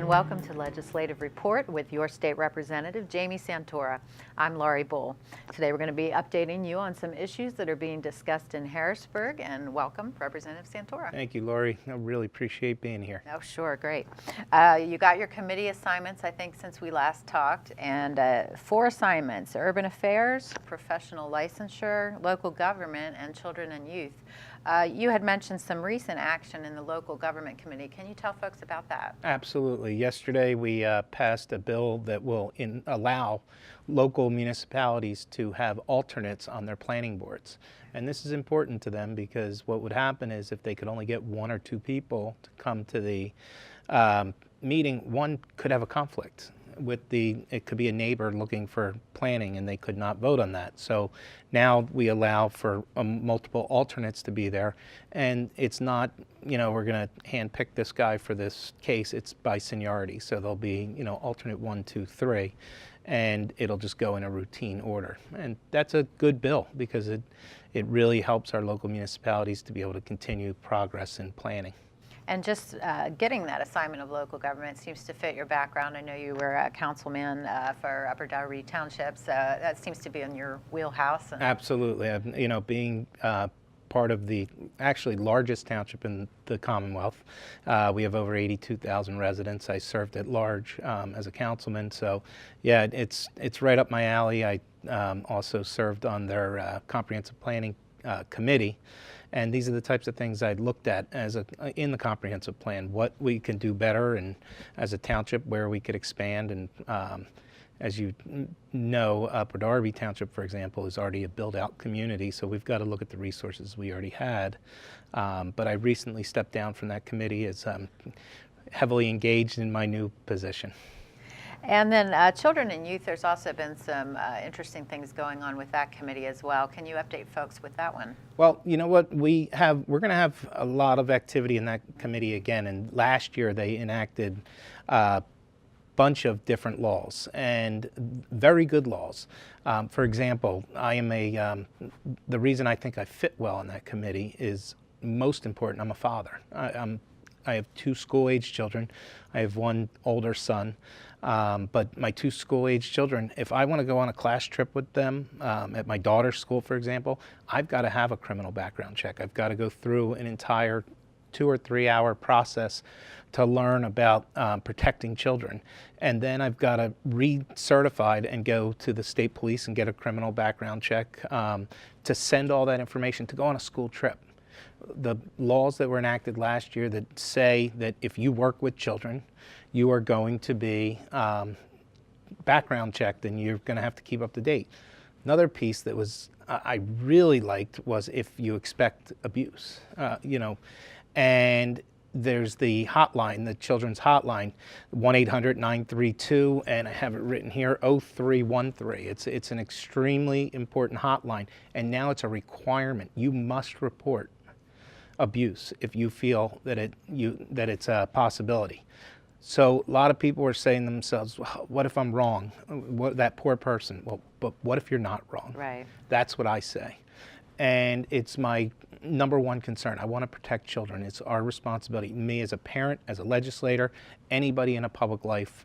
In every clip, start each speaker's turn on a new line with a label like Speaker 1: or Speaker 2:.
Speaker 1: and welcome to Legislative Report with your state representative, Jamie Santora. I'm Laurie Bull. Today we're going to be updating you on some issues that are being discussed in Harrisburg, and welcome, Representative Santora.
Speaker 2: Thank you, Laurie. I really appreciate being here.
Speaker 1: Oh, sure, great. You got your committee assignments, I think, since we last talked, and 4 assignments: urban affairs, professional licensure, local government, and children and youth. You had mentioned some recent action in the local government committee. Can you tell folks about that?
Speaker 2: Absolutely. Yesterday we passed a bill that will allow local municipalities to have alternates on their planning boards. And this is important to them because what would happen is if they could only get 1 or 2 people to come to the meeting, one could have a conflict. It could be a neighbor looking for planning and they could not vote on that. So now we allow for multiple alternates to be there, and it's not, we're going to handpick this guy for this case. It's by seniority. So there'll be, alternate 1, 2, 3, and it'll just go in a routine order. And that's a good bill because it really helps our local municipalities to be able to continue progress in planning.
Speaker 1: And just getting that assignment of local government seems to fit your background. I know you were a councilman for Upper Dowry Township, so that seems to be in your wheelhouse.
Speaker 2: Absolutely. Being part of the actually largest township in the Commonwealth, we have over 82,000 residents. I served at large as a councilman, so yeah, it's right up my alley. I also served on their comprehensive planning committee. And these are the types of things I looked at in the comprehensive plan, what we can do better, and as a township where we could expand. And as you know, Upper Darby Township, for example, is already a built-out community, so we've got to look at the resources we already had. But I recently stepped down from that committee as heavily engaged in my new position.
Speaker 1: And then children and youth, there's also been some interesting things going on with that committee as well. Can you update folks with that one?
Speaker 2: Well, you know what, we're going to have a lot of activity in that committee again. And last year they enacted a bunch of different laws, and very good laws. For example, I am the reason I think I fit well in that committee is most important. I'm a father. I have 2 school-age children. I have 1 older son. But my 2 school-age children, if I want to go on a class trip with them, at my daughter's school, for example, I've got to have a criminal background check. I've got to go through an entire 2 or 3 hour process to learn about protecting children. And then I've got to re-certified and go to the state police and get a criminal background check to send all that information to go on a school trip. The laws that were enacted last year that say that if you work with children, you are going to be background checked and you're going to have to keep up to date. Another piece that I really liked was if you expect abuse, and there's the hotline, the children's hotline, 1-800-932, and I have it written here, 0313. It's an extremely important hotline, and now it's a requirement. You must report abuse if you feel that it's a possibility. So a lot of people are saying to themselves, well, what if I'm wrong? That poor person. Well, but what if you're not wrong?
Speaker 1: Right.
Speaker 2: That's what I say. And it's my number 1 concern. I want to protect children. It's our responsibility. Me as a parent, as a legislator, anybody in a public life,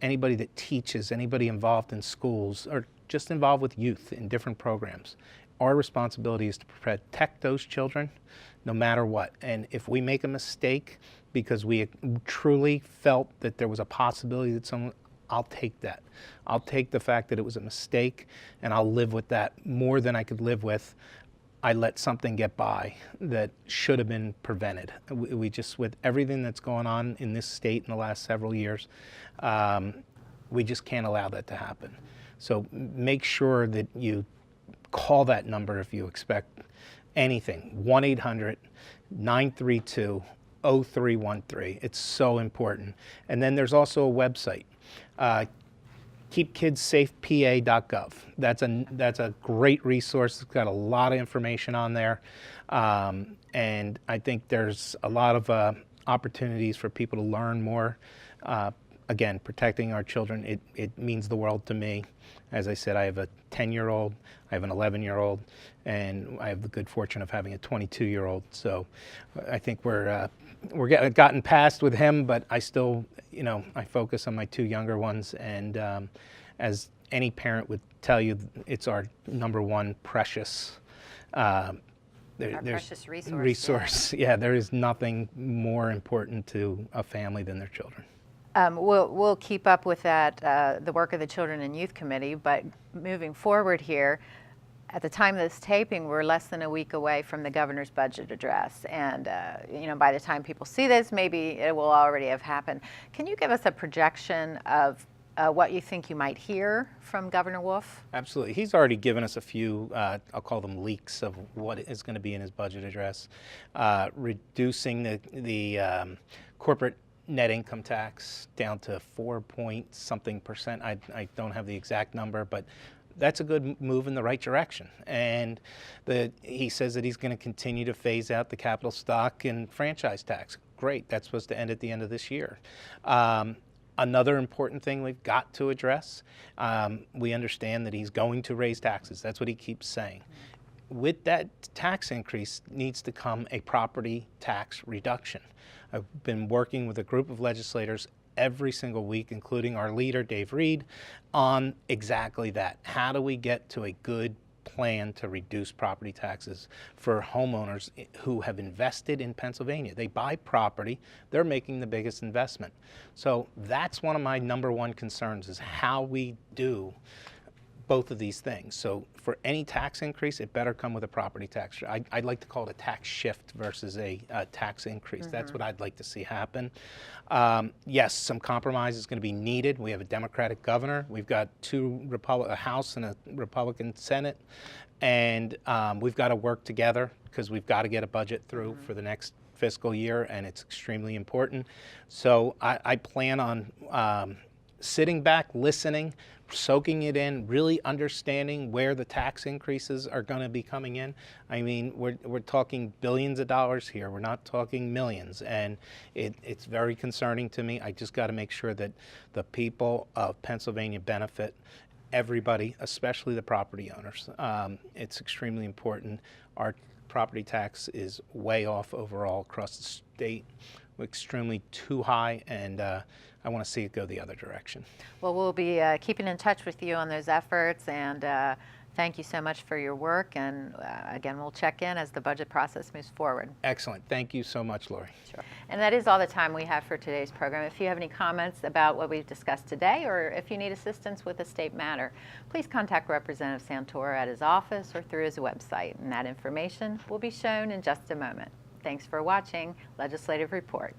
Speaker 2: anybody that teaches, anybody involved in schools, or just involved with youth in different programs. Our responsibility is to protect those children no matter what. And if we make a mistake because we truly felt that there was a possibility that I'll take that. I'll take the fact that it was a mistake, and I'll live with that more than I could live with. I let something get by that should have been prevented. We just, with everything that's going on in this state in the last several years, we just can't allow that to happen. So make sure that you call that number if you expect anything, 1-800-932-0313. It's so important. And then there's also a website, keepkidssafepa.gov. That's a great resource. It's got a lot of information on there. And I think there's a lot of opportunities for people to learn more again, protecting our children, it means the world to me. As I said, I have a 10-year-old, I have an 11-year-old, and I have the good fortune of having a 22-year-old. So I think we're gotten past with him, but I still, I focus on my two younger ones. And as any parent would tell you, it's our number one precious
Speaker 1: precious
Speaker 2: resource. Yeah, there is nothing more important to a family than their children.
Speaker 1: We'll keep up with that, the work of the Children and Youth Committee, but moving forward here, at the time of this taping, we're less than a week away from the governor's budget address. And, by the time people see this, maybe it will already have happened. Can you give us a projection of what you think you might hear from Governor Wolf?
Speaker 2: Absolutely. He's already given us a few, I'll call them leaks, of what is going to be in his budget address. Reducing the corporate net income tax down to 4-point-something%. I don't have the exact number, but that's a good move in the right direction. And he says that he's going to continue to phase out the capital stock and franchise tax. Great. That's supposed to end at the end of this year. Another important thing we've got to address, we understand that he's going to raise taxes. That's what he keeps saying. With that tax increase needs to come a property tax reduction. I've been working with a group of legislators every single week, including our leader, Dave Reed, on exactly that. How do we get to a good plan to reduce property taxes for homeowners who have invested in Pennsylvania? They buy property, they're making the biggest investment. So that's one of my number one concerns, is how we do both of these things. So for any tax increase, it better come with a property tax. I'd like to call it a tax shift versus a tax increase. That's what I'd like to see happen. Yes, some compromise is going to be needed. We have a Democratic governor. We've got a House and a Republican Senate. And we've got to work together, because we've got to get a budget through for the next fiscal year, and it's extremely important. So I plan on sitting back, listening, soaking it in, really understanding where the tax increases are going to be coming in. I mean, we're talking billions of dollars here. We're not talking millions, and it's very concerning to me. I just got to make sure that the people of Pennsylvania benefit, everybody, especially the property owners. It's extremely important. Our property tax is way off overall across the state, extremely too high, and I want to see it go the other direction.
Speaker 1: Well, we'll be keeping in touch with you on those efforts, and thank you so much for your work. And again, we'll check in as the budget process moves forward.
Speaker 2: Excellent. Thank you so much, Lori.
Speaker 1: Sure. And that is all the time we have for today's program. If you have any comments about what we've discussed today, or if you need assistance with a state matter, please contact Representative Santora at his office or through his website, and that information will be shown in just a moment. Thanks for watching Legislative Report.